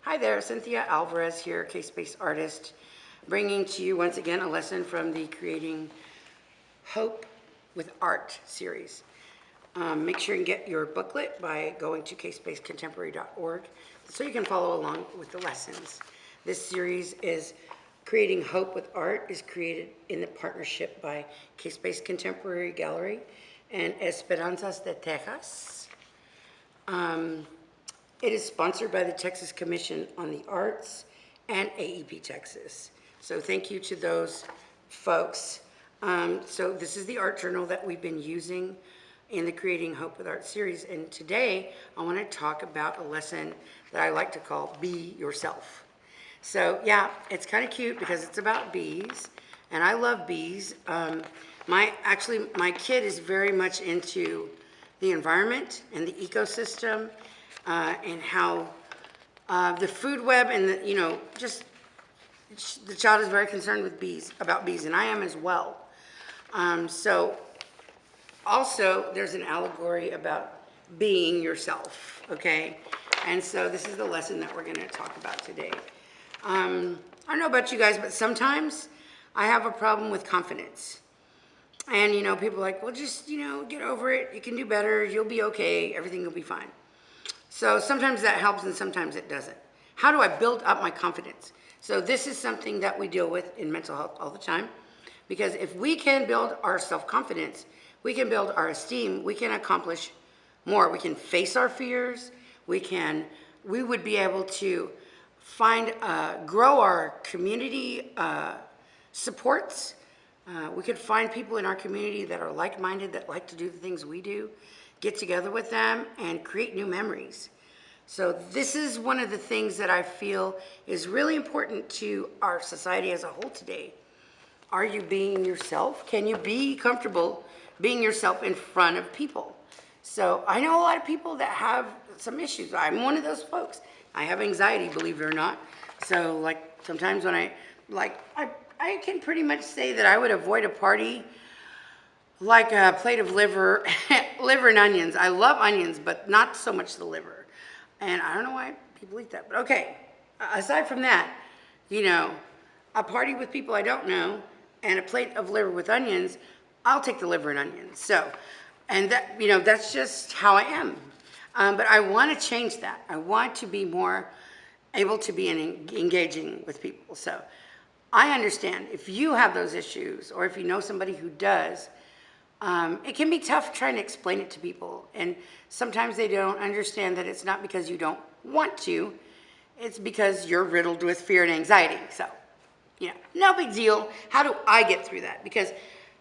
Hi there, Cynthia Alvarez here, case-based artist, bringing to you once again a lesson from the Creating Hope with Art series. Make sure you get your booklet by going to casebasedcontemporary.org so you can follow along with the lessons. This series is Creating Hope with Art is created in the partnership by Case-Based Contemporary Gallery and Esperanzas de Texas. It is sponsored by the Texas Commission on the Arts and AEP Texas. So thank you to those folks. So this is the art journal that we've been using in the Creating Hope with Art series. And today I want to talk about a lesson that I like to call Be Yourself. So yeah, it's kind of cute because it's about bees, and I love bees. My kid is very much into the environment and the ecosystem, and how the food web and the child is very concerned with about bees, and I am as well. So also there's an allegory about being yourself, okay? And so this is the lesson that we're going to talk about today. I don't know about you guys, but sometimes I have a problem with confidence. And, people are like, well, just, get over it. You can do better. You'll be okay. Everything will be fine. So sometimes that helps and sometimes it doesn't. How do I build up my confidence? So this is something that we deal with in mental health all the time. Because if we can build our self-confidence, we can build our esteem, we can accomplish more. We can face our fears. We would be able to grow our community supports. We could find people in our community that are like-minded, that like to do the things we do, get together with them and create new memories. So this is one of the things that I feel is really important to our society as a whole today. Are you being yourself? Can you be comfortable being yourself in front of people? So I know a lot of people that have some issues. I'm one of those folks. I have anxiety, believe it or not. So sometimes when I can pretty much say that I would avoid a party like a plate of liver and onions. I love onions, but not so much the liver. And I don't know why people eat that, but okay. Aside from that, a party with people I don't know and a plate of liver with onions, I'll take the liver and onions. So, and that, that's just how I am. But I want to change that. I want to be more able to be engaging with people. So I understand if you have those issues or if you know somebody who does, it can be tough trying to explain it to people. And sometimes they don't understand that it's not because you don't want to, it's because you're riddled with fear and anxiety. So, no big deal. How do I get through that? Because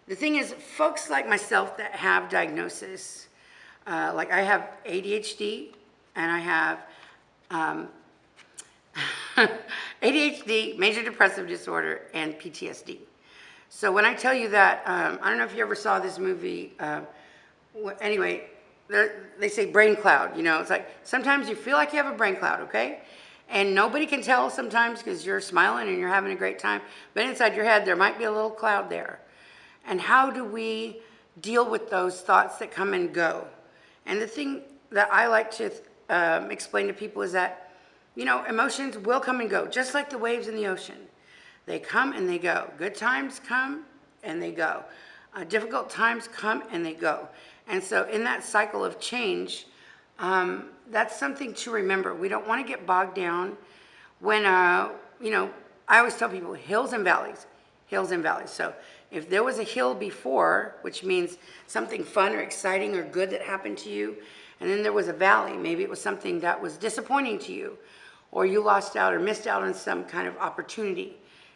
the thing is, folks like myself that have diagnosis, like I have ADHD and I have ADHD, major depressive disorder, and PTSD. So when I tell you that, I don't know if you ever saw this movie. Anyway, they say brain cloud. It's like sometimes you feel like you have a brain cloud, okay? And nobody can tell sometimes because you're smiling and you're having a great time. But inside your head, there might be a little cloud there. And how do we deal with those thoughts that come and go? And the thing that I like to explain to people is that, emotions will come and go, just like the waves in the ocean. They come and they go. Good times come and they go. Difficult times come and they go. And so in that cycle of change, that's something to remember. We don't want to get bogged down when, I always tell people hills and valleys, hills and valleys. So if there was a hill before, which means something fun or exciting or good that happened to you, and then there was a valley, maybe it was something that was disappointing to you, or you lost out or missed out on some kind of opportunity,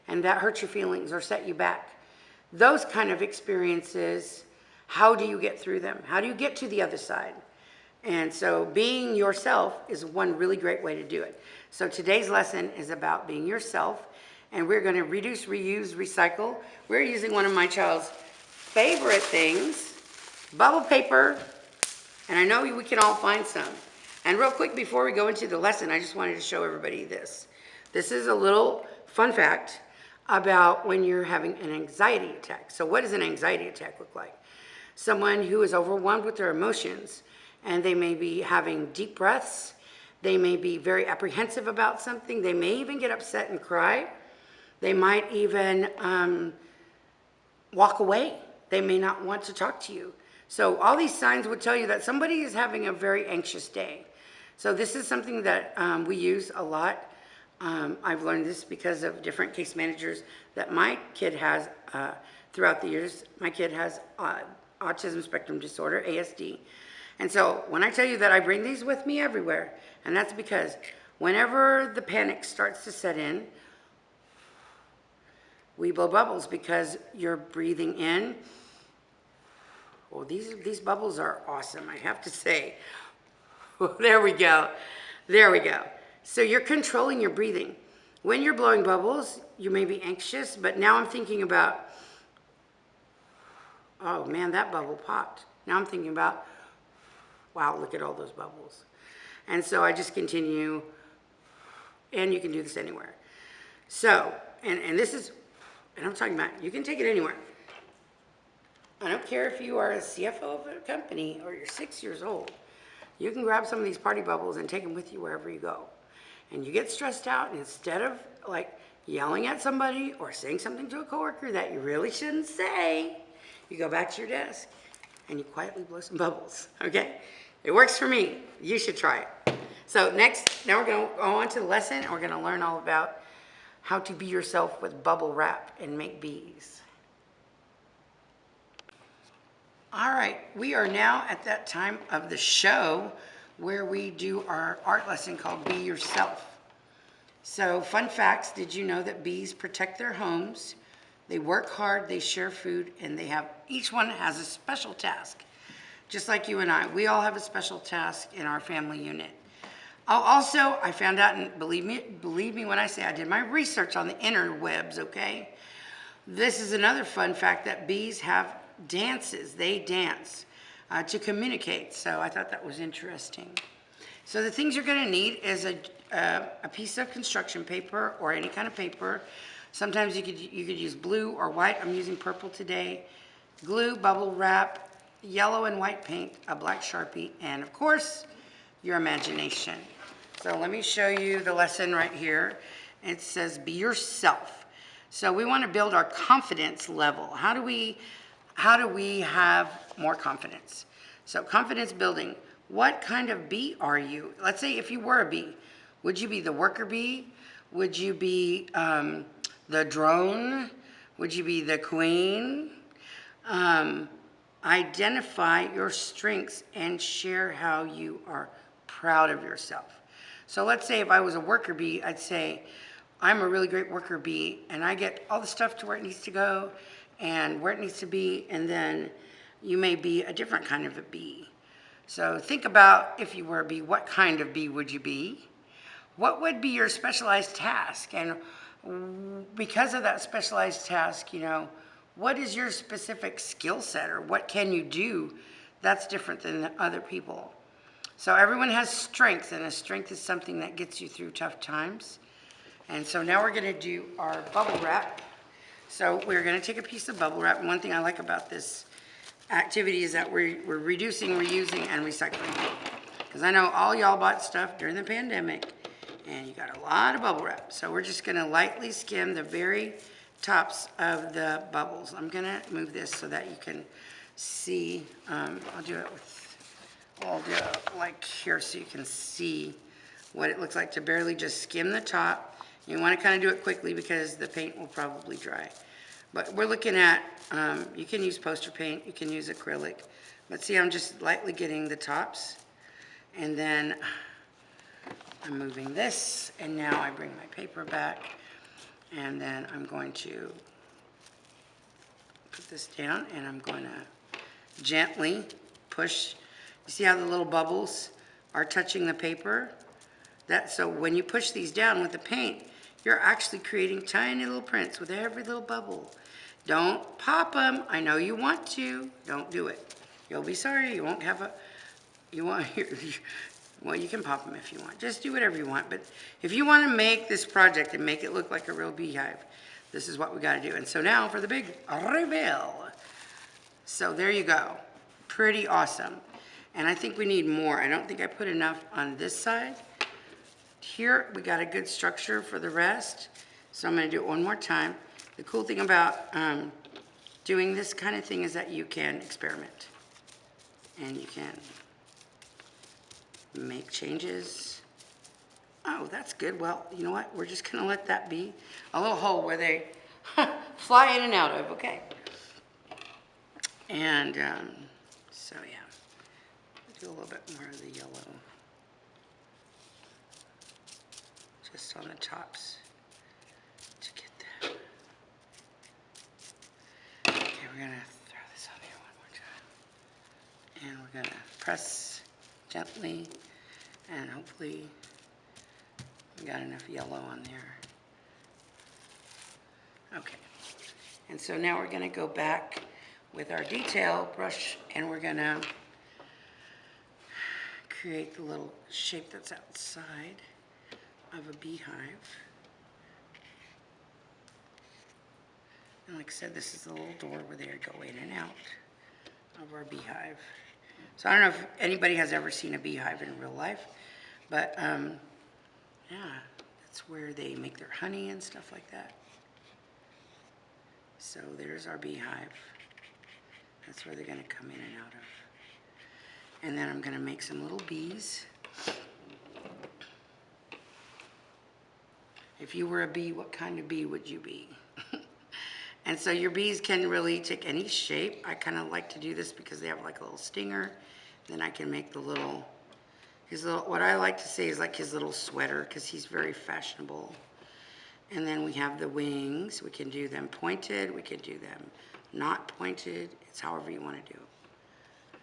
and that hurt your feelings or set you back. Those kind of experiences, how do you get through them? How do you get to the other side? And so being yourself is one really great way to do it. So today's lesson is about being yourself, and we're going to reduce, reuse, recycle. We're using one of my child's favorite things, bubble paper, and I know we can all find some. And real quick, before we go into the lesson, I just wanted to show everybody this. This is a little fun fact about when you're having an anxiety attack. So what does an anxiety attack look like? Someone who is overwhelmed with their emotions, and they may be having deep breaths, They may be very apprehensive about something. They may even get upset and cry. They might even walk away. They may not want to talk to you. So all these signs would tell you that somebody is having a very anxious day. So this is something that we use a lot. I've learned this because of different case managers that my kid has throughout the years. My kid has autism spectrum disorder, ASD. And so when I tell you that I bring these with me everywhere, and that's because whenever the panic starts to set in, we blow bubbles because you're breathing in. Oh, these bubbles are awesome, I have to say. There we go. There we go. So you're controlling your breathing. When you're blowing bubbles, you may be anxious, but now I'm thinking about, oh man, that bubble popped. Now I'm thinking about, wow, look at all those bubbles. And so I just continue, and you can do this anywhere. So, and this is, and I'm talking about, you can take it anywhere. I don't care if you are a CFO of a company or you're 6 years old. You can grab some of these party bubbles and take them with you wherever you go. And you get stressed out, and instead of like yelling at somebody or saying something to a coworker that you really shouldn't say, you go back to your desk and you quietly blow some bubbles, okay? It works for me. You should try it. So next, now we're going to go on to the lesson, and we're going to learn all about how to be yourself with bubble wrap and make bees. All right, we are now at that time of the show where we do our art lesson called Be Yourself. So fun facts, did you know that bees protect their homes? They work hard, they share food, and each one has a special task. Just like you and I, we all have a special task in our family unit. Also, I found out, and believe me when I say I did my research on the interwebs, okay? This is another fun fact, that bees have dances. They dance to communicate. So I thought that was interesting. So the things you're going to need is a piece of construction paper or any kind of paper. Sometimes you could use blue or white. I'm using purple today. Glue, bubble wrap, yellow and white paint, a black Sharpie, and of course, your imagination. So let me show you the lesson right here. It says, be yourself. So we want to build our confidence level. How do we have more confidence? So confidence building. What kind of bee are you? Let's say if you were a bee, would you be the worker bee? Would you be the drone? Would you be the queen? Identify your strengths and share how you are proud of yourself. So let's say if I was a worker bee, I'd say, I'm a really great worker bee, and I get all the stuff to where it needs to go and where it needs to be, and then you may be a different kind of a bee. So think about, if you were a bee, what kind of bee would you be? What would be your specialized task? And because of that specialized task, what is your specific skill set, or what can you do that's different than other people? So everyone has strengths, and a strength is something that gets you through tough times. And so now we're going to do our bubble wrap. So we're going to take a piece of bubble wrap. One thing I like about this activity is that we're reducing, reusing, and recycling. Because I know all y'all bought stuff during the pandemic, and you got a lot of bubble wrap. So we're just going to lightly skim the very tops of the bubbles. I'm going to move this so that you can see. I'll do it like here so you can see what it looks like to barely just skim the top. You want to kind of do it quickly because the paint will probably dry. But we're looking at, you can use poster paint, you can use acrylic. But see, I'm just lightly getting the tops. And then I'm moving this, and now I bring my paper back. And then I'm going to put this down, and I'm going to gently push. You see how the little bubbles are touching the paper? So when you push these down with the paint, you're actually creating tiny little prints with every little bubble. Don't pop them. I know you want to. Don't do it. You'll be sorry. You won't have well, you can pop them if you want. Just do whatever you want. But if you want to make this project and make it look like a real beehive, this is what we got to do. And so now for the big reveal. So there you go. Pretty awesome. And I think we need more. I don't think I put enough on this side. here we got a good structure for the rest. So I'm going to do it one more time. The cool thing about doing this kind of thing is that you can experiment. And you can make changes. Oh, that's good. Well, you know what? We're just going to let that be a little hole where they fly in and out of, okay? And so, yeah, do a little bit more of the yellow just on the tops to get that. Okay, we're going to throw this on here one more time. And we're going to press gently, and hopefully we got enough yellow on there. Okay, and so now we're going to go back with our detail brush, and we're going to create the little shape that's outside of a beehive. And like I said, this is the little door where they go in and out of our beehive. So I don't know if anybody has ever seen a beehive in real life, but yeah, that's where they make their honey and stuff like that. So there's our beehive. That's where they're going to come in and out of. And then I'm going to make some little bees. If you were a bee, what kind of bee would you be? And so your bees can really take any shape. I kind of like to do this because they have like a little stinger. Then I can make the little, what I like to say is like his little sweater, because he's very fashionable. And then we have the wings. We can do them pointed. We can do them not pointed. It's however you want to do it.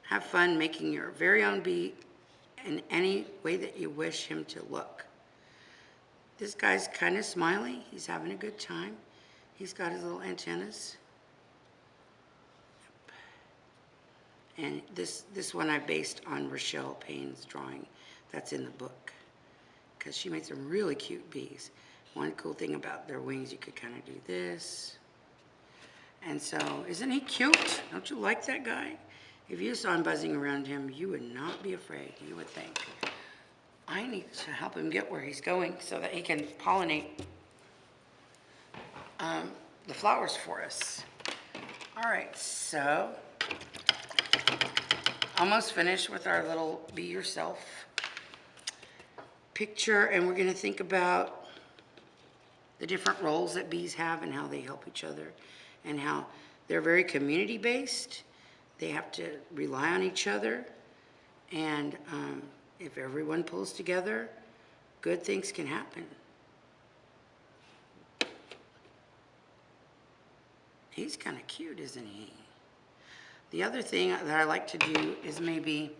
Have fun making your very own bee in any way that you wish him to look. This guy's kind of smiley. He's having a good time. He's got his little antennas. And this one I based on Rochelle Payne's drawing that's in the book, because she made some really cute bees. One cool thing about their wings, you could kind of do this. And so, isn't he cute? Don't you like that guy? If you saw him buzzing around him, you would not be afraid. You would think, I need to help him get where he's going so that he can pollinate the flowers for us. All right, so almost finished with our little be yourself picture, and we're going to think about the different roles that bees have and how they help each other, and how they're very community based. They have to rely on each other, and if everyone pulls together, good things can happen. He's kind of cute, isn't he? The other thing that I like to do is maybe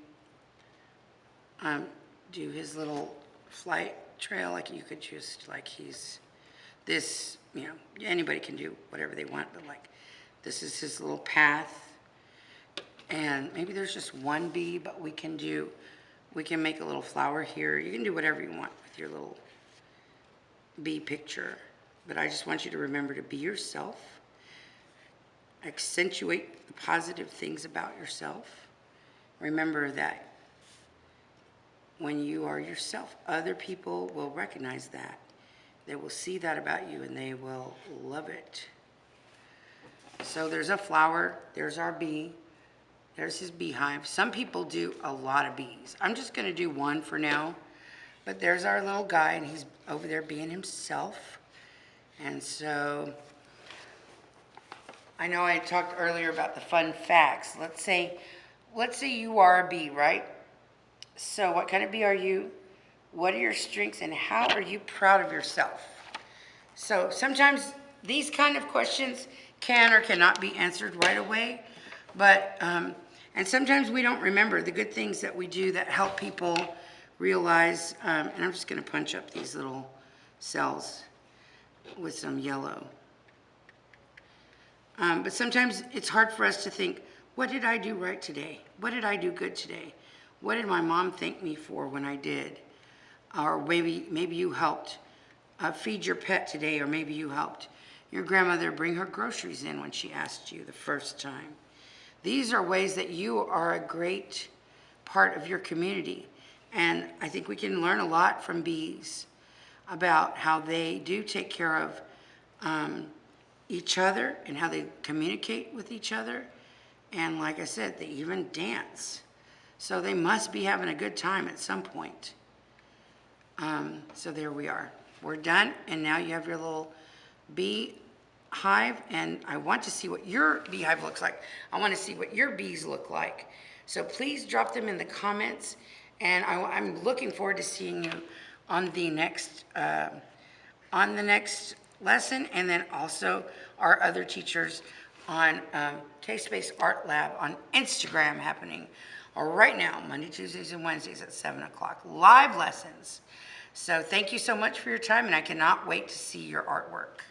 do his little flight trail. Like you could just, like he's this, you know, anybody can do whatever they want, but like this is his little path. And maybe there's just one bee, but we can make a little flower here. You can do whatever you want with your little bee picture. But I just want you to remember to be yourself. Accentuate the positive things about yourself. Remember that when you are yourself, other people will recognize that. They will see that about you and they will love it. So there's a flower, there's our bee, there's his beehive. Some people do a lot of bees. I'm just going to do one for now. But there's our little guy, and he's over there being himself. And so I know I talked earlier about the fun facts. Let's say you are a bee, right? So what kind of bee are you? What are your strengths, and how are you proud of yourself? So sometimes these kind of questions can or cannot be answered right away, but and sometimes we don't remember the good things that we do that help people realize, and I'm just going to punch up these little cells with some yellow. But sometimes it's hard for us to think, what did I do right today? What did I do good today? What did my mom thank me for when I did? Or maybe you helped feed your pet today, or maybe you helped your grandmother bring her groceries in when she asked you the first time. These are ways that you are a great part of your community. And I think we can learn a lot from bees about how they do take care of each other and how they communicate with each other. And like I said, they even dance. So they must be having a good time at some point. So there we are. We're done, and now you have your little bee hive, and I want to see what your beehive looks like. I want to see what your bees look like. So please drop them in the comments, and I'm looking forward to seeing you on the next lesson, and then also our other teachers on K-Space Art Lab on Instagram happening right now, Monday, Tuesdays, and Wednesdays at 7 o'clock. Live lessons. So thank you so much for your time, and I cannot wait to see your artwork.